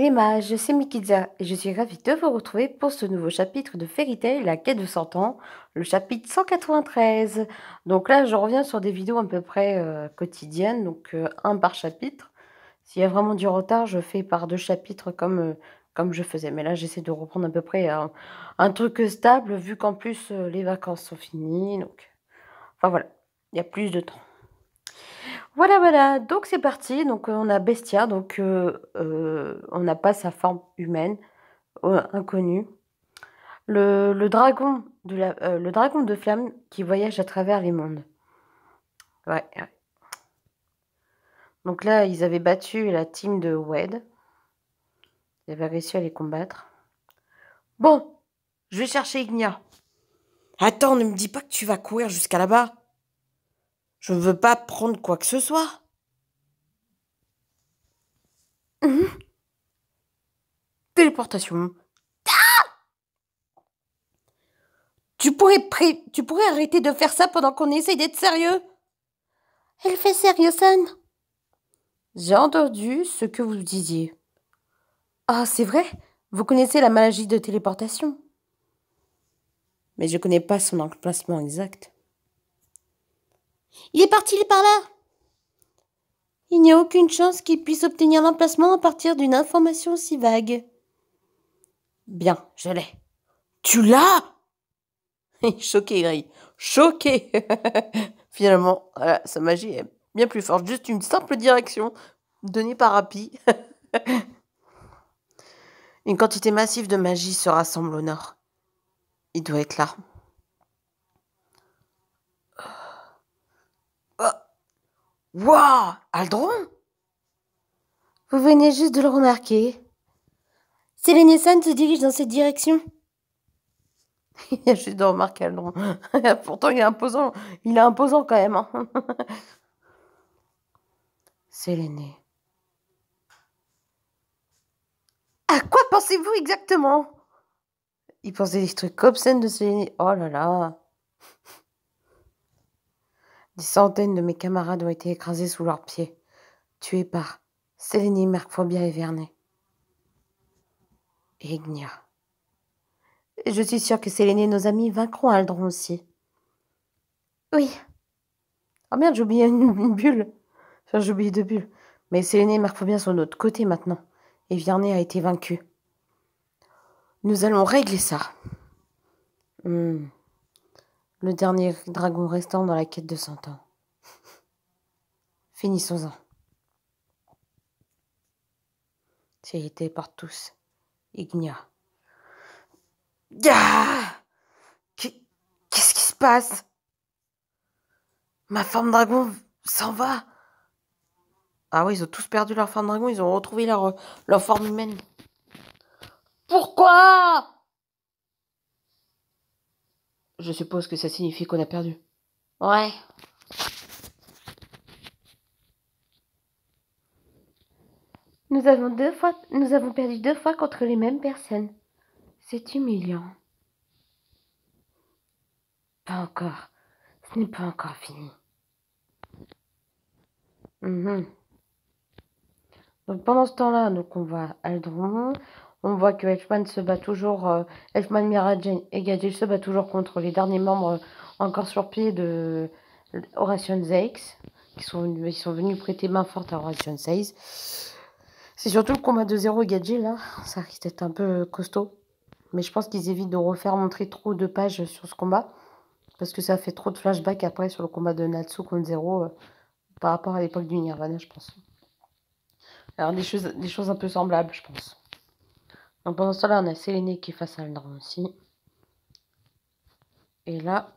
les mages, c'est Mikitza et je suis ravie de vous retrouver pour ce nouveau chapitre de Fairy Tail, la quête de 100 ans, le chapitre 193. Donc là, je reviens sur des vidéos à peu près quotidiennes, donc un par chapitre. S'il y a vraiment du retard, je fais par 2 chapitres comme je faisais. Mais là, j'essaie de reprendre à peu près un truc stable, vu qu'en plus les vacances sont finies. Donc, enfin voilà, il y a plus de temps. Voilà, voilà, donc c'est parti. Donc on a Bestia, donc on n'a pas sa forme humaine, inconnue. Le dragon le dragon de flamme qui voyage à travers les mondes. Ouais, ouais. Donc là, ils avaient battu la team de Wed. Ils avaient réussi à les combattre. Bon, je vais chercher Ignia. Attends, ne me dis pas que tu vas courir jusqu'à là-bas. Je ne veux pas prendre quoi que ce soit. Téléportation. Tu pourrais arrêter de faire ça pendant qu'on essaye d'être sérieux. Elle fait sérieux, San. J'ai entendu ce que vous disiez. Ah, c'est vrai? Vous connaissez la magie de téléportation? Mais je connais pas son emplacement exact. Il est parti par là. Il n'y a aucune chance qu'il puisse obtenir l'emplacement à partir d'une information si vague. Bien, je l'ai. Tu l'as? Choqué, Gray. Choqué. Finalement, voilà, sa magie est bien plus forte. Juste une simple direction donnée par Happy. Une quantité massive de magie se rassemble au nord. Il doit être là. Waouh, Aldron? Vous venez juste de le remarquer. Selene et San se dirigent dans cette direction. Il y a juste de remarquer Aldron. Pourtant, il est imposant. Il est imposant quand même. Hein. Selene. À quoi pensez-vous exactement? Il pensait des trucs obscènes de Selene. Oh là là. Des centaines de mes camarades ont été écrasés sous leurs pieds, tués par Selene, Mercphobia et Vernet. Et Ignia. Et je suis sûre que Selene et nos amis vaincront Aldron aussi. Oui. Oh merde, j'ai oublié une bulle. Enfin, j'ai oublié 2 bulles. Mais Selene et Mercphobia sont de notre côté maintenant. Et Vernet a été vaincu. Nous allons régler ça. Le dernier dragon restant dans la quête de 100 ans. Finissons-en. C'est été par tous. Ignia. Ah! Qu'est-ce qui se passe? Ma forme dragon s'en va. Ah oui, ils ont tous perdu leur forme dragon, ils ont retrouvé leur forme humaine. Pourquoi? Je suppose que ça signifie qu'on a perdu. Ouais. Nous avons perdu 2 fois contre les mêmes personnes. C'est humiliant. Pas encore. Ce n'est pas encore fini. Donc pendant ce temps-là, donc on voit Aldron. On voit que Elfman se bat toujours. Elfman, Mira Jane et Gadget se battent toujours contre les derniers membres encore sur pied de Horation Zakes. Ils sont venus prêter main forte à Horation Zakes. C'est surtout le combat de Zero et Gadget là. Ça risque d'être un peu costaud. Mais je pense qu'ils évitent de refaire montrer trop de pages sur ce combat. Parce que ça fait trop de flashbacks après sur le combat de Natsu contre Zero par rapport à l'époque du Nirvana, je pense. Alors des choses un peu semblables, je pense. Donc pendant ce temps-là, on a Selene qui est face à Aldron aussi. Et là,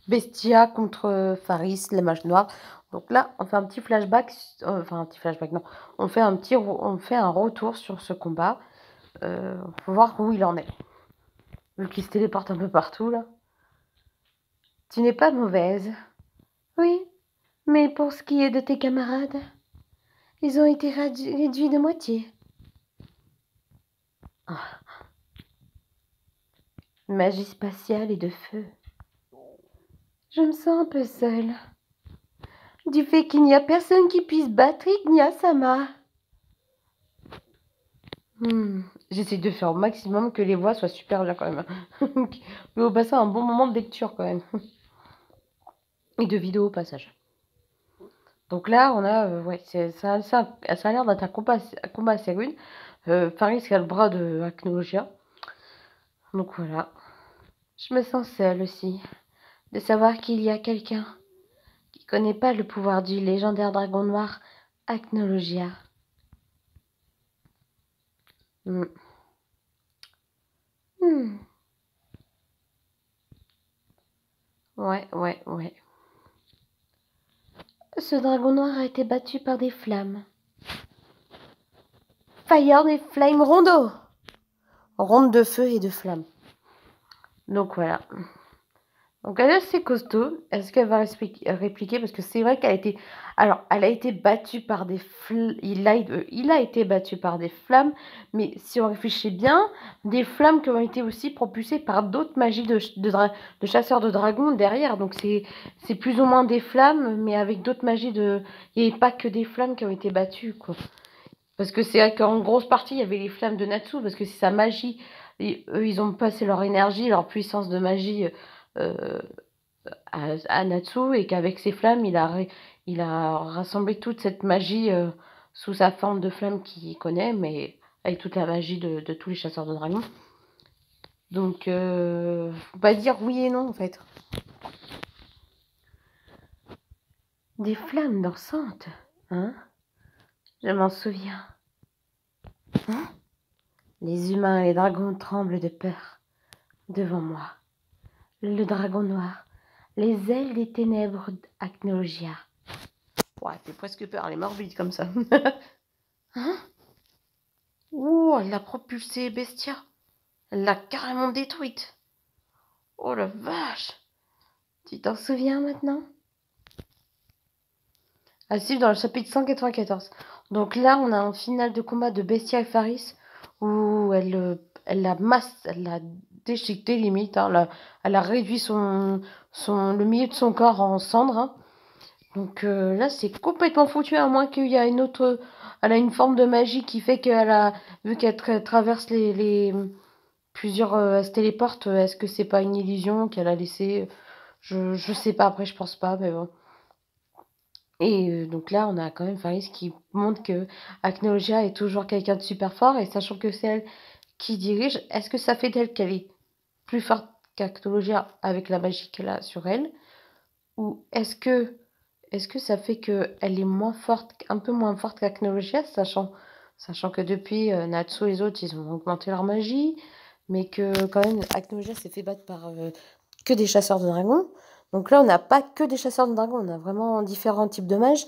Bestia contre Faris, la mage noire. Donc là, on fait un petit flashback. Enfin, un petit flashback, non. On fait un retour sur ce combat. Pour voir où il en est. Vu qu'il se téléporte un peu partout, là. Tu n'es pas mauvaise. Oui, mais pour ce qui est de tes camarades, ils ont été réduits de moitié. Ah. Magie spatiale et de feu. Je me sens un peu seule. Du fait qu'il n'y a personne qui puisse battre Ignia-sama. J'essaie de faire au maximum que les voix soient super bien quand même. Mais on passe un bon moment de lecture quand même. Et de vidéo au passage. Donc là, on a, ouais, ça a l'air d'être un combat assez rude. Faris qui a le bras de Acnologia. Donc voilà. Je me sens seule aussi, de savoir qu'il y a quelqu'un qui connaît pas le pouvoir du légendaire dragon noir Acnologia. Hmm. Hmm. Ouais, ouais, ouais. Ce dragon noir a été battu par des flammes. Fire des flammes rondo. Ronde de feu et de flammes. Donc voilà. Donc elle est assez costaud. Est-ce qu'elle va répliquer? Parce que c'est vrai qu'elle a été... Alors, elle a été battue par des il a été battu par des flammes, mais si on réfléchit bien, des flammes qui ont été aussi propulsées par d'autres magies de chasseurs de dragons derrière. Donc c'est plus ou moins des flammes, mais avec d'autres magies de... Il n'y avait pas que des flammes qui ont été battues, quoi. Parce que c'est vrai qu'en grosse partie, il y avait les flammes de Natsu, parce que c'est sa magie. Et eux, ils ont passé leur énergie, leur puissance de magie euh, à Natsu, et qu'avec ses flammes, il a rassemblé toute cette magie sous sa forme de flamme qu'il connaît, mais avec toute la magie de tous les chasseurs de dragons. Donc, faut pas dire oui et non, en fait. Des flammes dansantes, hein? Je m'en souviens. Hein? Les humains et les dragons tremblent de peur devant moi. Le dragon noir, les ailes des ténèbres d'Acnologia. Ouais, t'es presque peur, elle est morbide comme ça. Hein? Oh, elle l'a propulsée, Bestia. Elle l'a carrément détruite. Oh la vache. Tu t'en souviens maintenant? À suivre dans le chapitre 194. Donc là, on a un final de combat de Bestia et Faris où elle a déchiqueté limite. Hein, elle a réduit le milieu de son corps en cendres. Hein. Donc là, c'est complètement foutu, à moins qu'il y a une autre... Elle a une forme de magie qui fait qu'elle a... Vu qu'elle traverse les plusieurs... elle se téléporte, est-ce que c'est pas une illusion qu'elle a laissée? Je sais pas, après je pense pas, mais bon. Et donc là, on a quand même Faris qui montre que Acnologia est toujours quelqu'un de super fort, et sachant que c'est elle qui dirige, est-ce que ça fait d'elle qu'elle est plus forte qu'Acnologia avec la magie qu'elle a sur elle? Ou est-ce que ça fait qu'elle est moins forte, un peu moins forte qu'Acnologia, sachant que depuis Natsu et les autres, ils ont augmenté leur magie, mais que quand même Acnologia s'est fait battre par que des chasseurs de dragons. Donc là, on n'a pas que des chasseurs de dragons, on a vraiment différents types de mages.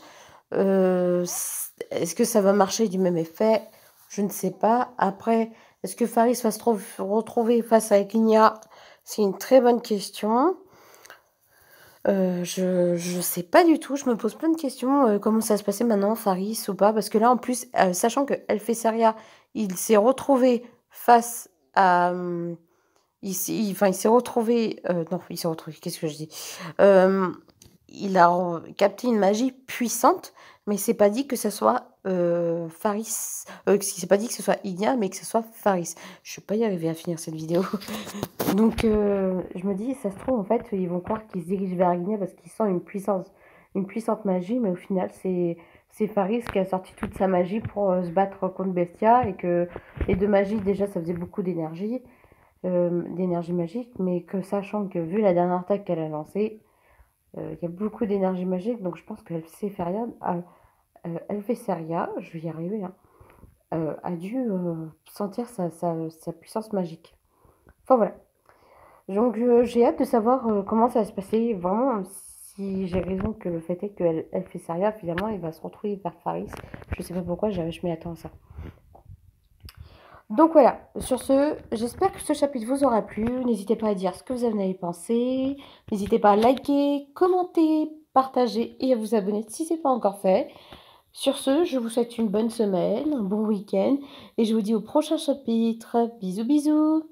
Est-ce que ça va marcher du même effet? Je ne sais pas. Après, est-ce que Faris va se retrouver face à Ekinia? C'est une très bonne question. Je sais pas du tout, je me pose plein de questions, comment ça va se passer maintenant, Faris ou pas? Parce que là, en plus, sachant que Elfesaria, il s'est retrouvé face à... il s'est retrouvé... non, il s'est retrouvé, qu'est-ce que je dis? Il a capté une magie puissante, mais c'est pas dit que ce soit Faris... c'est pas dit que ce soit Ignia, mais que ce soit Faris. Je vais pas y arriver à finir cette vidéo. Donc, je me dis, ça se trouve, en fait, ils vont croire qu'ils se dirigent vers Ignia parce qu'ils sentent une puissante magie, mais au final, c'est Faris qui a sorti toute sa magie pour se battre contre Bestia, et que les deux magies, déjà, ça faisait beaucoup d'énergie magique, mais que sachant que, vu la dernière attaque qu'elle a lancée, il y a beaucoup d'énergie magique, donc je pense que Elfesaria, je vais y arriver, hein, a dû sentir sa puissance magique. Enfin, voilà. Donc j'ai hâte de savoir comment ça va se passer. Vraiment, si j'ai raison que le fait est qu'elle fait Saria, finalement, il va se retrouver vers Faris. Je sais pas pourquoi, je m'y attends à ça. Donc voilà, sur ce, j'espère que ce chapitre vous aura plu. N'hésitez pas à dire ce que vous en avez pensé. N'hésitez pas à liker, commenter, partager et à vous abonner si ce n'est pas encore fait. Sur ce, je vous souhaite une bonne semaine, un bon week-end et je vous dis au prochain chapitre. Bisous bisous.